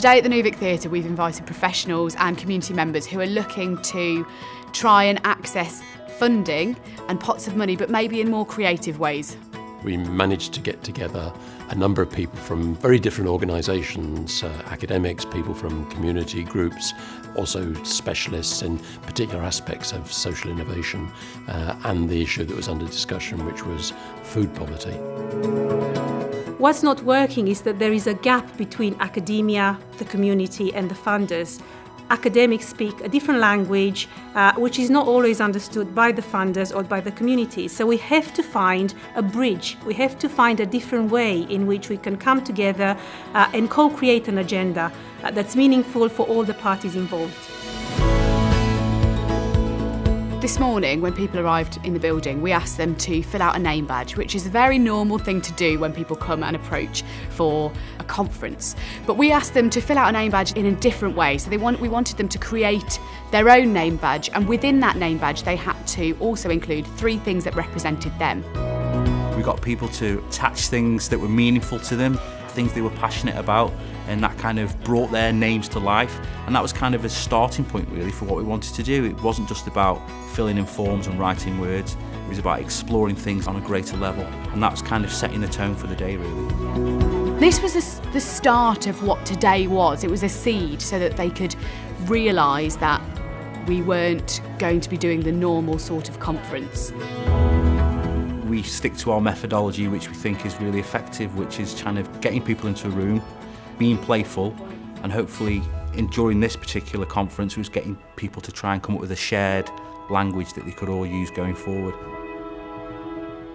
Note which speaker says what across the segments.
Speaker 1: Today at the New Vic Theatre we've invited professionals and community members who are looking to try and access funding and pots of money, but maybe in more creative ways.
Speaker 2: We managed to get together a number of people from very different organisations, academics, people from community groups, also specialists in particular aspects of social innovation, and the issue that was under discussion, which was food poverty.
Speaker 3: What's not working is that there is a gap between academia, the community and the funders. Academics speak a different language, which is not always understood by the funders or by the community. So we have to find a bridge. We have to find a different way in which we can come together and co-create an agenda that's meaningful for all the parties involved.
Speaker 1: This morning, when people arrived in the building, we asked them to fill out a name badge, which is a very normal thing to do when people come and approach for a conference. But we asked them to fill out a name badge in a different way. So we wanted them to create their own name badge, and within that name badge, they had to also include 3 things that represented them.
Speaker 4: We got people to attach things that were meaningful to them, things they were passionate about, and that kind of brought their names to life. And that was kind of a starting point really for what we wanted to do. It wasn't just about filling in forms and writing words, it was about exploring things on a greater level, and that was kind of setting the tone for the day really.
Speaker 1: This was the start of what today was. It was a seed so that they could realise that we weren't going to be doing the normal sort of conference.
Speaker 4: We stick to our methodology, which we think is really effective, which is kind of getting people into a room, being playful, and hopefully during this particular conference was getting people to try and come up with a shared language that they could all use going forward.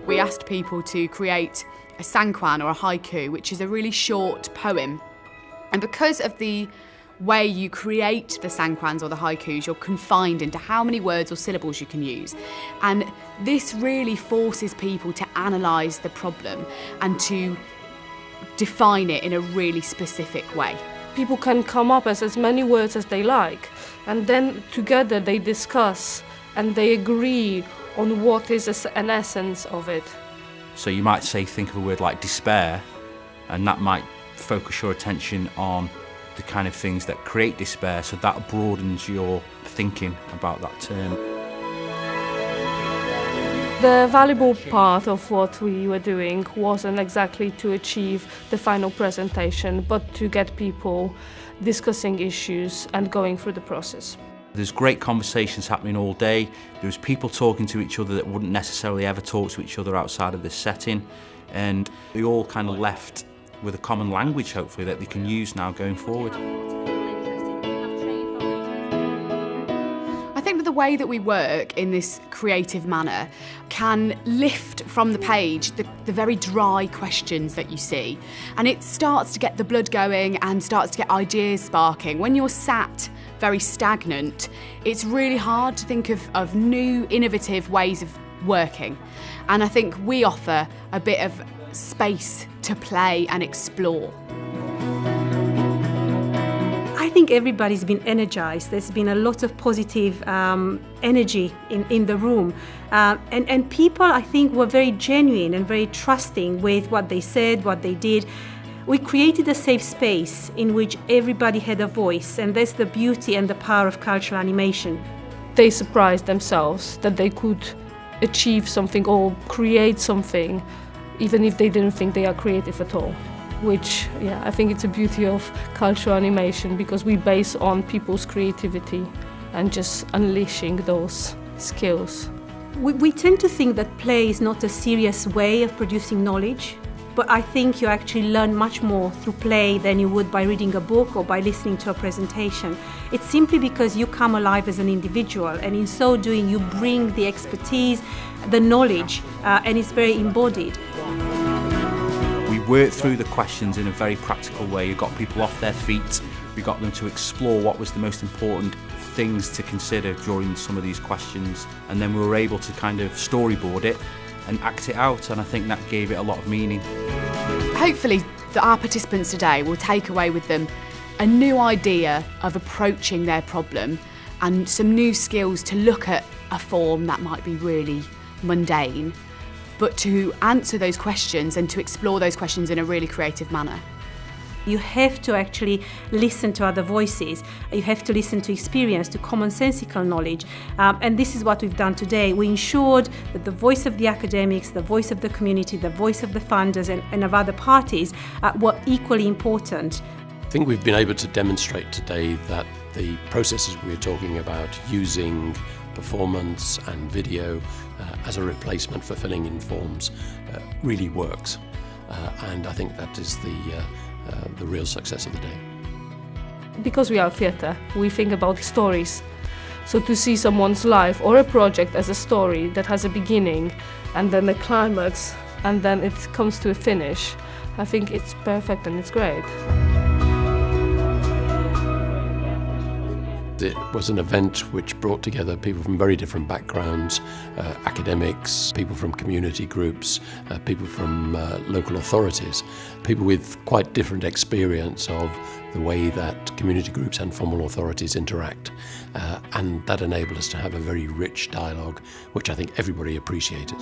Speaker 1: We asked people to create a sankwan or a haiku, which is a really short poem. And because of the way you create the sankwans or the haikus, you're confined into how many words or syllables you can use. And this really forces people to analyse the problem and to define it in a really specific way.
Speaker 5: People can come up with as many words as they like, and then together they discuss and they agree on what is an essence of it.
Speaker 4: So you might say, think of a word like despair, and that might focus your attention on the kind of things that create despair, so that broadens your thinking about that term.
Speaker 5: The valuable part of what we were doing wasn't exactly to achieve the final presentation, but to get people discussing issues and going through the process.
Speaker 4: There's great conversations happening all day. There's people talking to each other that wouldn't necessarily ever talk to each other outside of this setting, and we all kind of left with a common language, hopefully, that they can use now going forward.
Speaker 1: I think that the way that we work in this creative manner can lift from the page the very dry questions that you see, and it starts to get the blood going and starts to get ideas sparking. When you're sat very stagnant, it's really hard to think of new, innovative ways of working, and I think we offer a bit of space to play and explore.
Speaker 3: I think everybody's been energised. There's been a lot of positive energy in the room. And people, I think, were very genuine and very trusting with what they said, what they did. We created a safe space in which everybody had a voice, and that's the beauty and the power of cultural animation.
Speaker 5: They surprised themselves that they could achieve something or create something even if they didn't think they are creative at all, which, yeah, I think it's a beauty of cultural animation, because we base on people's creativity and just unleashing those skills.
Speaker 3: We tend to think that play is not a serious way of producing knowledge, but I think you actually learn much more through play than you would by reading a book or by listening to a presentation. It's simply because you come alive as an individual, and in so doing you bring the expertise, the knowledge, and it's very embodied.
Speaker 4: We worked through the questions in a very practical way. We got people off their feet. We got them to explore what was the most important things to consider during some of these questions, and then we were able to kind of storyboard it and act it out, and I think that gave it a lot of meaning.
Speaker 1: Hopefully our participants today will take away with them a new idea of approaching their problem and some new skills to look at a form that might be really mundane, but to answer those questions and to explore those questions in a really creative manner.
Speaker 3: You have to actually listen to other voices. You have to listen to experience, to commonsensical knowledge. And this is what we've done today. We ensured that the voice of the academics, the voice of the community, the voice of the funders and of other parties were equally important.
Speaker 2: I think we've been able to demonstrate today that the processes we're talking about, using performance and video as a replacement for filling in forms, really works. And I think that is the real success of the day.
Speaker 5: Because we are theatre, we think about stories. So to see someone's life or a project as a story that has a beginning and then a climax and then it comes to a finish, I think it's perfect and it's great.
Speaker 2: It was an event which brought together people from very different backgrounds, academics, people from community groups, people from local authorities, people with quite different experience of the way that community groups and formal authorities interact. And that enabled us to have a very rich dialogue, which I think everybody appreciated.